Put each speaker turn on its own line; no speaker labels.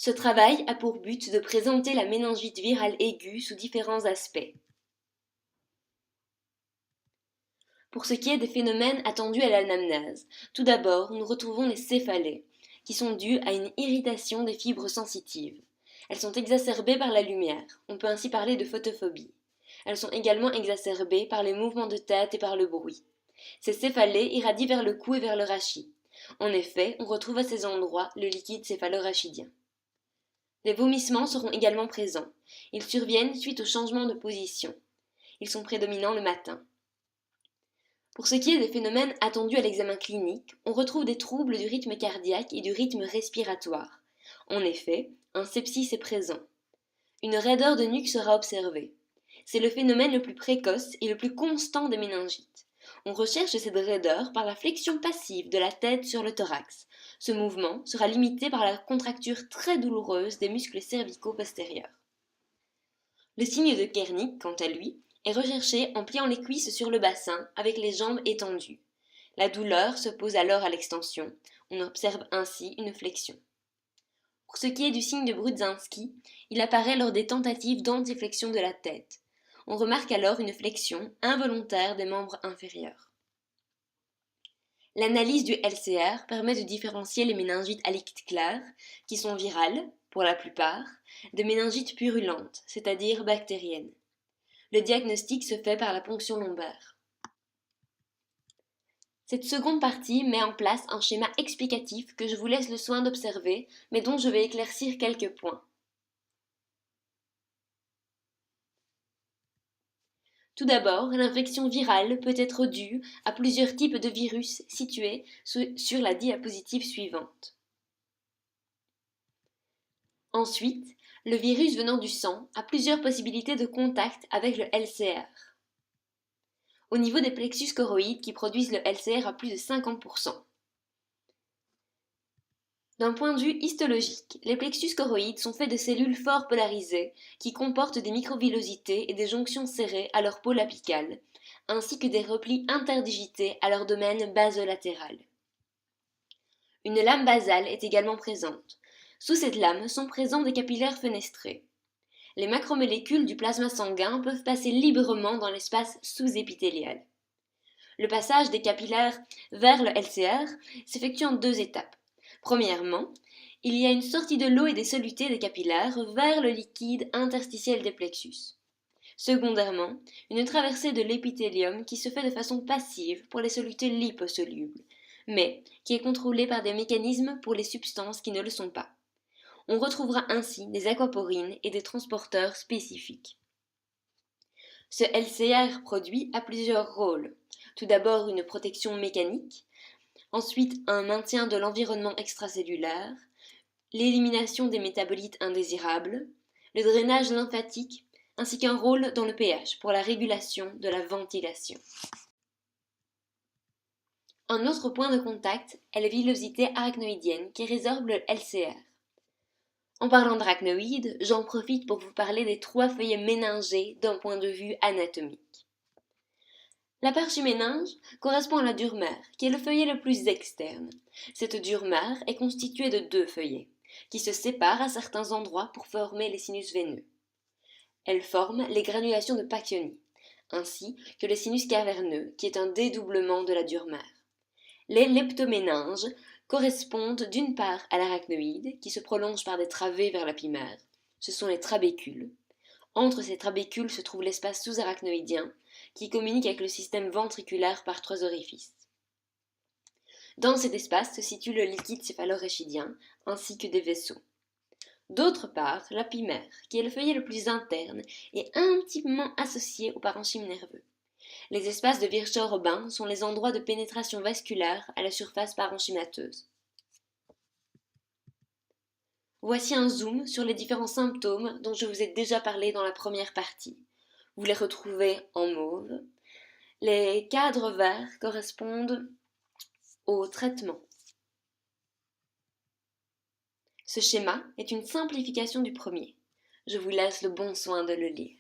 Ce travail a pour but de présenter la méningite virale aiguë sous différents aspects. Pour ce qui est des phénomènes attendus à l'anamnèse, tout d'abord, nous retrouvons les céphalées, qui sont dues à une irritation des fibres sensitives. Elles sont exacerbées par la lumière, on peut ainsi parler de photophobie. Elles sont également exacerbées par les mouvements de tête et par le bruit. Ces céphalées irradient vers le cou et vers le rachis. En effet, on retrouve à ces endroits le liquide céphalorachidien. Les vomissements seront également présents. Ils surviennent suite au changement de position. Ils sont prédominants le matin. Pour ce qui est des phénomènes attendus à l'examen clinique, on retrouve des troubles du rythme cardiaque et du rythme respiratoire. En effet, un sepsis est présent. Une raideur de nuque sera observée. C'est le phénomène le plus précoce et le plus constant des méningites. On recherche cette raideur par la flexion passive de la tête sur le thorax. Ce mouvement sera limité par la contracture très douloureuse des muscles cervicaux postérieurs. Le signe de Kernick, quant à lui, est recherché en pliant les cuisses sur le bassin avec les jambes étendues. La douleur s'oppose alors à l'extension. On observe ainsi une flexion. Pour ce qui est du signe de Brudzinski, il apparaît lors des tentatives d'antiflexion de la tête. On remarque alors une flexion involontaire des membres inférieurs. L'analyse du LCR permet de différencier les méningites à liquide clair, qui sont virales, pour la plupart, de méningites purulentes, c'est-à-dire bactériennes. Le diagnostic se fait par la ponction lombaire. Cette seconde partie met en place un schéma explicatif que je vous laisse le soin d'observer, mais dont je vais éclaircir quelques points. Tout d'abord, l'infection virale peut être due à plusieurs types de virus situés sur la diapositive suivante. Ensuite, le virus venant du sang a plusieurs possibilités de contact avec le LCR. Au niveau des plexus choroïdes qui produisent le LCR à plus de 50%. D'un point de vue histologique, les plexus choroïdes sont faits de cellules fort polarisées qui comportent des microvillosités et des jonctions serrées à leur pôle apical, ainsi que des replis interdigités à leur domaine basolatéral. Une lame basale est également présente. Sous cette lame sont présents des capillaires fenestrés. Les macromolécules du plasma sanguin peuvent passer librement dans l'espace sous-épithélial. Le passage des capillaires vers le LCR s'effectue en deux étapes. Premièrement, il y a une sortie de l'eau et des solutés des capillaires vers le liquide interstitiel des plexus. Secondairement, une traversée de l'épithélium qui se fait de façon passive pour les solutés liposolubles, mais qui est contrôlée par des mécanismes pour les substances qui ne le sont pas. On retrouvera ainsi des aquaporines et des transporteurs spécifiques. Ce LCR produit a plusieurs rôles. Tout d'abord une protection mécanique, ensuite un maintien de l'environnement extracellulaire, l'élimination des métabolites indésirables, le drainage lymphatique, ainsi qu'un rôle dans le pH pour la régulation de la ventilation. Un autre point de contact est la villosité arachnoïdienne qui résorbe le LCR. En parlant d'arachnoïdes, j'en profite pour vous parler des trois feuillets méningés d'un point de vue anatomique. La parchiméninge correspond à la dure-mère, qui est le feuillet le plus externe. Cette dure-mère est constituée de deux feuillets, qui se séparent à certains endroits pour former les sinus veineux. Elle forme les granulations de Pacchioni, ainsi que le sinus caverneux, qui est un dédoublement de la dure-mère. Les leptoméninges correspondent d'une part à l'arachnoïde, qui se prolonge par des travées vers l'apimère. Ce sont les trabécules. Entre ces trabécules se trouve l'espace sous-arachnoïdien, qui communique avec le système ventriculaire par trois orifices. Dans cet espace se situe le liquide céphalorachidien, ainsi que des vaisseaux. D'autre part, l'apimère, qui est le feuillet le plus interne et intimement associé au parenchyme nerveux. Les espaces de Virchow-Robin sont les endroits de pénétration vasculaire à la surface parenchymateuse. Voici un zoom sur les différents symptômes dont je vous ai déjà parlé dans la première partie. Vous les retrouvez en mauve. Les cadres verts correspondent au traitement. Ce schéma est une simplification du premier. Je vous laisse le bon soin de le lire.